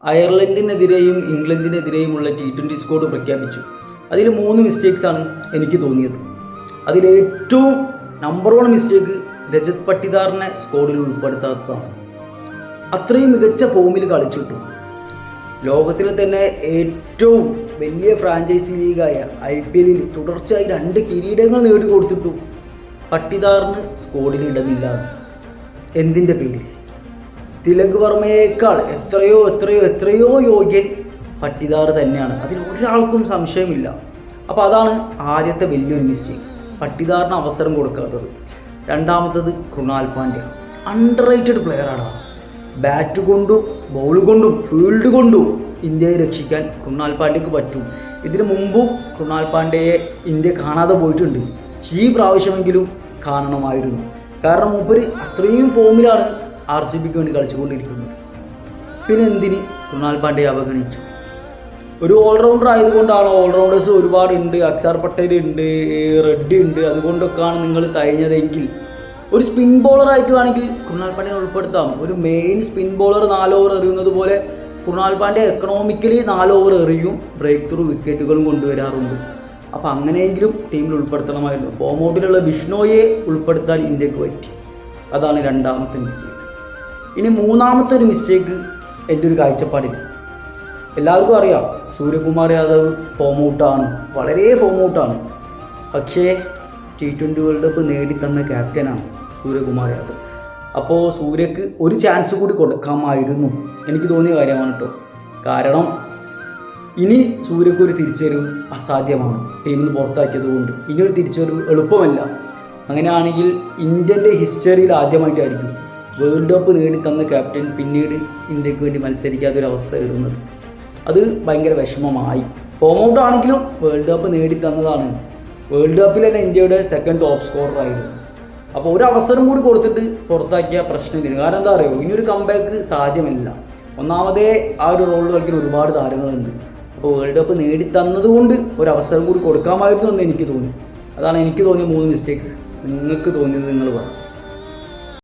അയർലൻഡിനെതിരെയും ഇംഗ്ലണ്ടിനെതിരെയുമുള്ള T20 squad പ്രഖ്യാപിച്ചു. അതിൽ 3 മിസ്റ്റേക്സാണ് എനിക്ക് തോന്നിയത്. അതിലേറ്റവും നമ്പർ 1 മിസ്റ്റേക്ക് രജത് പട്ടിദാറിനെ സ്ക്വാഡിൽ ഉൾപ്പെടുത്താത്തതാണ്. അത്രയും മികച്ച ഫോമിൽ കളിച്ചിട്ടു. ലോകത്തിലെ തന്നെ ഏറ്റവും വലിയ ഫ്രാഞ്ചൈസി ലീഗായ IPL തുടർച്ചയായി 2 കിരീടങ്ങൾ നേടിക്കൊടുത്തിട്ടു പട്ടിദാറിന് സ്ക്വാഡിൽ ഇടമില്ല. എന്തിൻ്റെ പേരിൽ? തിലക് വർമ്മയേക്കാൾ എത്രയോ യോഗ്യൻ പട്ടിദാർ തന്നെയാണ്. അതിൽ ഒരാൾക്കും സംശയമില്ല. അപ്പോൾ അതാണ് ആദ്യത്തെ വലിയൊരു മിസ്റ്റേക്ക്, പട്ടിദാറിന് അവസരം കൊടുക്കാത്തത്. രണ്ടാമത്തത് കൃണാൽ പാണ്ഡ്യ, അണ്ടർ റേറ്റഡ് പ്ലെയറാണ്. ബാറ്റ് കൊണ്ടും ബോൾ കൊണ്ടും ഫീൽഡ് കൊണ്ടും ഇന്ത്യയെ രക്ഷിക്കാൻ കൃണാൽ പാണ്ഡ്യക്ക് പറ്റും. ഇതിനു മുമ്പും കൃണാൽ പാണ്ഡ്യയെ ഇന്ത്യ കാണാതെ പോയിട്ടുണ്ട്. ഈ പ്രാവശ്യമെങ്കിലും കാണണമായിരുന്നു. കാരണം മൂപ്പര് അത്രയും ഫോമിലാണ് RCBക്ക് വേണ്ടി കളിച്ചുകൊണ്ടിരിക്കുന്നത്. പിന്നെ എന്തിന് കൃണാൽ പാണ്ഡ്യയെ അവഗണിച്ചു? ഒരു ഓൾറൗണ്ടർ ആയതുകൊണ്ടാണോ? ഓൾറൗണ്ടേഴ്സ് ഒരുപാടുണ്ട്, അക്ഷർ പട്ടേൽ ഉണ്ട്, റെഡ്ഡി ഉണ്ട്, അതുകൊണ്ടൊക്കെയാണ് നിങ്ങൾ തഴഞ്ഞതെങ്കിൽ ഒരു സ്പിൻ ബോളറായിട്ട് വേണമെങ്കിൽ കൃണാൽ പാണ്ഡ്യനെ ഉൾപ്പെടുത്താം. ഒരു മെയിൻ സ്പിൻ ബോളർ 4 ഓവർ എറിയുന്നത് പോലെ കൃണാൽ പാണ്ഡ്യ എക്കണോമിക്കലി 4 ഓവർ എറിയും, ബ്രേക്ക് ത്രൂ വിക്കറ്റുകളും കൊണ്ടുവരാറുണ്ട്. അപ്പോൾ അങ്ങനെയെങ്കിലും ടീമിൽ ഉൾപ്പെടുത്തണമായിരുന്നു. ഫോം ഔട്ടിലുള്ള ബിഷ്ണോയെ ഉൾപ്പെടുത്താൻ ഇന്ത്യക്ക് പറ്റി. അതാണ് രണ്ടാമത്തെ മിസ്റ്റേക്ക്. ഇനി മൂന്നാമത്തെ ഒരു മിസ്റ്റേക്ക് എൻ്റെ ഒരു കാഴ്ചപ്പാടിൽ, എല്ലാവർക്കും അറിയാം സൂര്യകുമാർ യാദവ് ഫോം ഔട്ടാണ്, വളരെ ഫോം ഔട്ടാണ്. പക്ഷേ T20 വേൾഡ് കപ്പ് നേടിത്തന്ന ക്യാപ്റ്റനാണ് സൂര്യകുമാർ യാദവ്. അപ്പോൾ സൂര്യക്ക് ഒരു ചാൻസ് കൂടി കൊടുക്കാമായിരുന്നു, എനിക്ക് തോന്നിയ കാര്യമാണ് കേട്ടോ. കാരണം ഇനി സൂര്യക്ക് ഒരു തിരിച്ചുവരവ് അസാധ്യമാണ്. ടീമിൽ നിന്ന് പുറത്താക്കിയത് കൊണ്ട് ഇനിയൊരു തിരിച്ചുവരവ് എളുപ്പമല്ല. അങ്ങനെയാണെങ്കിൽ ഇന്ത്യൻ്റെ ഹിസ്റ്ററിയിൽ ആദ്യമായിട്ടായിരിക്കും വേൾഡ് കപ്പ് നേടിത്തന്ന ക്യാപ്റ്റൻ പിന്നീട് ഇന്ത്യക്ക് വേണ്ടി മത്സരിക്കാത്തൊരവസ്ഥ വരുന്നത്. അത് ഭയങ്കര വിഷമമായി. ഫോം ഔട്ട് ആണെങ്കിലും വേൾഡ് കപ്പ് നേടിത്തന്നതാണ്. വേൾഡ് കപ്പിൽ തന്നെ ഇന്ത്യയുടെ 2nd ടോപ്പ് സ്കോററായിരുന്നു. അപ്പോൾ ഒരു അവസരം കൂടി കൊടുത്തിട്ട് പുറത്താക്കിയ പ്രശ്നത്തിന്. കാരണം എന്താ പറയുക, ഇനിയൊരു കംബാക്ക് സാധ്യമല്ല. ഒന്നാമതേ ആ ഒരു റോളിൽ കളിക്കുന്ന ഒരുപാട് താരങ്ങളുണ്ട്. അപ്പോൾ വേൾഡ് കപ്പ് നേടിത്തന്നതുകൊണ്ട് ഒരു അവസരം കൂടി കൊടുക്കാമായിരുന്നു എന്ന് എനിക്ക് തോന്നി. അതാണ് എനിക്ക് തോന്നിയ 3 മിസ്റ്റേക്സ്. നിങ്ങൾക്ക് തോന്നിയത് നിങ്ങൾ പറ.